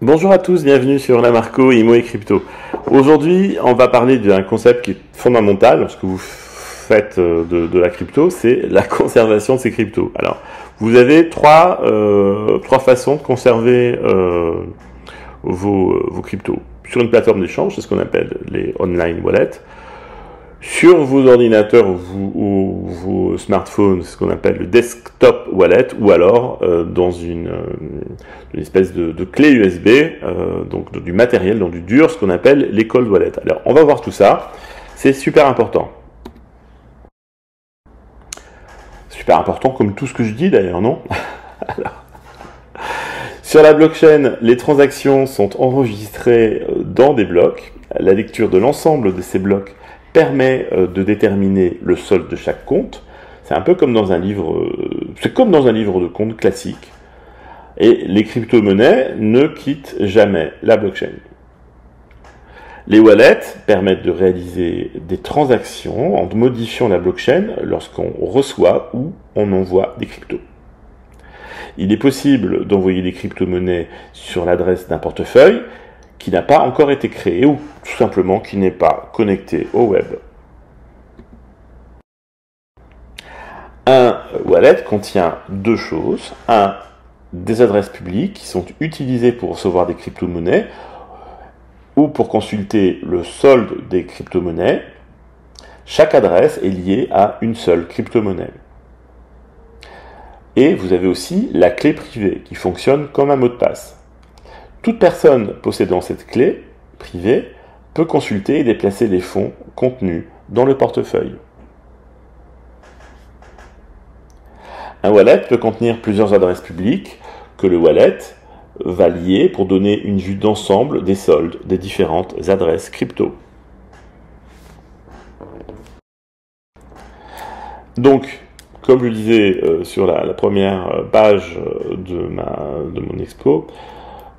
Bonjour à tous, bienvenue sur Lamarco, IMO et Crypto. Aujourd'hui, on va parler d'un concept qui est fondamental lorsque vous faites de la crypto, c'est la conservation de ces cryptos. Alors, vous avez trois façons de conserver vos cryptos. Sur une plateforme d'échange, c'est ce qu'on appelle les online wallets. Sur vos ordinateurs ou vos smartphones, c'est ce qu'on appelle le desktop wallet, ou alors dans une espèce de clé USB, donc du matériel, donc du dur, ce qu'on appelle les cold wallets. Alors, on va voir tout ça, c'est super important. Super important comme tout ce que je dis d'ailleurs, non? Alors, sur la blockchain, les transactions sont enregistrées dans des blocs. La lecture de l'ensemble de ces blocs permet de déterminer le solde de chaque compte. C'est un peu comme dans un livre, c'est comme dans un livre de compte classique. Et les crypto-monnaies ne quittent jamais la blockchain. Les wallets permettent de réaliser des transactions en modifiant la blockchain lorsqu'on reçoit ou on envoie des cryptos. Il est possible d'envoyer des crypto-monnaies sur l'adresse d'un portefeuille qui n'a pas encore été créé ou tout simplement qui n'est pas connecté au web. Un wallet contient deux choses. Un, des adresses publiques qui sont utilisées pour recevoir des crypto-monnaies ou pour consulter le solde des crypto-monnaies. Chaque adresse est liée à une seule crypto-monnaie. Et vous avez aussi la clé privée qui fonctionne comme un mot de passe. Toute personne possédant cette clé privée peut consulter et déplacer les fonds contenus dans le portefeuille. Un wallet peut contenir plusieurs adresses publiques que le wallet va lier pour donner une vue d'ensemble des soldes des différentes adresses crypto. Donc, comme je le disais sur la première page de mon expo,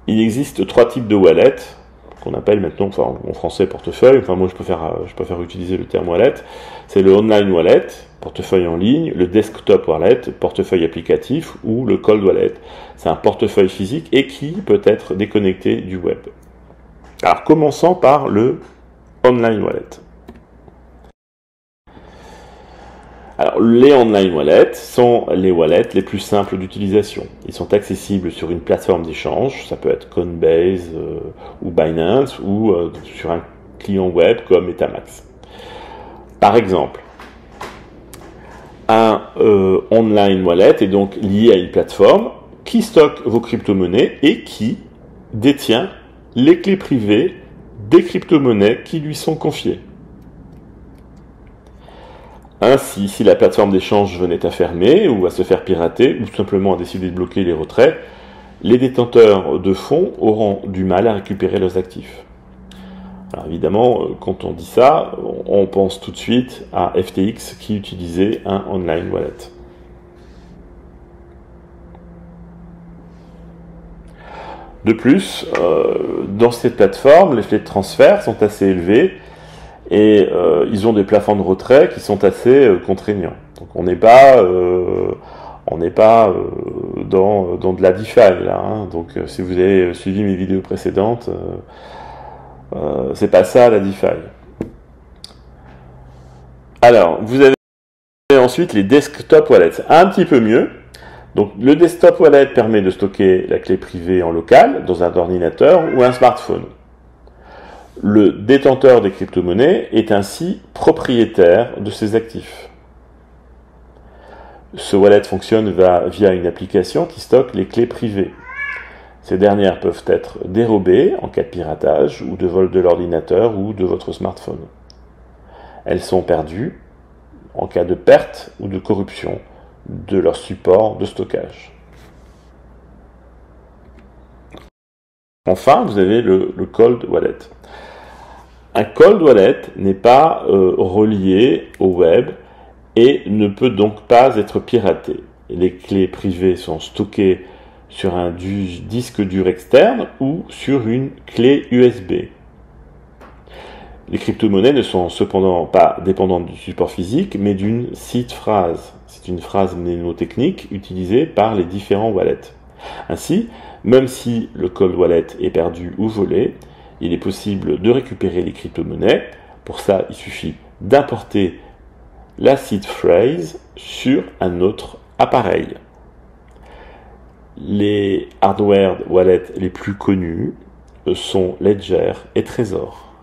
il existe trois types de wallets qu'on appelle maintenant, enfin, en français portefeuille. Enfin, moi, je préfère utiliser le terme wallet. C'est le online wallet, portefeuille en ligne, le desktop wallet, portefeuille applicatif, ou le cold wallet. C'est un portefeuille physique et qui peut être déconnecté du web. Alors, commençons par le online wallet. Alors, les online wallets sont les wallets les plus simples d'utilisation. Ils sont accessibles sur une plateforme d'échange, ça peut être Coinbase ou Binance, ou sur un client web comme MetaMask. Par exemple, un online wallet est donc lié à une plateforme qui stocke vos crypto-monnaies et qui détient les clés privées des crypto-monnaies qui lui sont confiées. Ainsi, si la plateforme d'échange venait à fermer ou à se faire pirater ou tout simplement à décider de bloquer les retraits, les détenteurs de fonds auront du mal à récupérer leurs actifs. Alors évidemment, quand on dit ça, on pense tout de suite à FTX qui utilisait un online wallet. De plus, dans cette plateforme, les frais de transfert sont assez élevés et ils ont des plafonds de retrait qui sont assez contraignants. Donc on n'est pas dans de la DeFi là. Hein. Donc si vous avez suivi mes vidéos précédentes, c'est pas ça la DeFi. Alors vous avez ensuite les desktop wallets, c'est un petit peu mieux. Donc le desktop wallet permet de stocker la clé privée en local dans un ordinateur ou un smartphone. Le détenteur des crypto-monnaies est ainsi propriétaire de ses actifs. Ce wallet fonctionne via une application qui stocke les clés privées. Ces dernières peuvent être dérobées en cas de piratage ou de vol de l'ordinateur ou de votre smartphone. Elles sont perdues en cas de perte ou de corruption de leur support de stockage. Enfin, vous avez le cold wallet. Un cold wallet n'est pas relié au web et ne peut donc pas être piraté. Les clés privées sont stockées sur un disque dur externe ou sur une clé USB. Les crypto-monnaies ne sont cependant pas dépendantes du support physique, mais d'une seed phrase. C'est une phrase mnémotechnique utilisée par les différents wallets. Ainsi, même si le cold wallet est perdu ou volé, il est possible de récupérer les crypto-monnaies. Pour ça, il suffit d'importer la seed phrase sur un autre appareil. Les hardware wallets les plus connus sont Ledger et Trezor.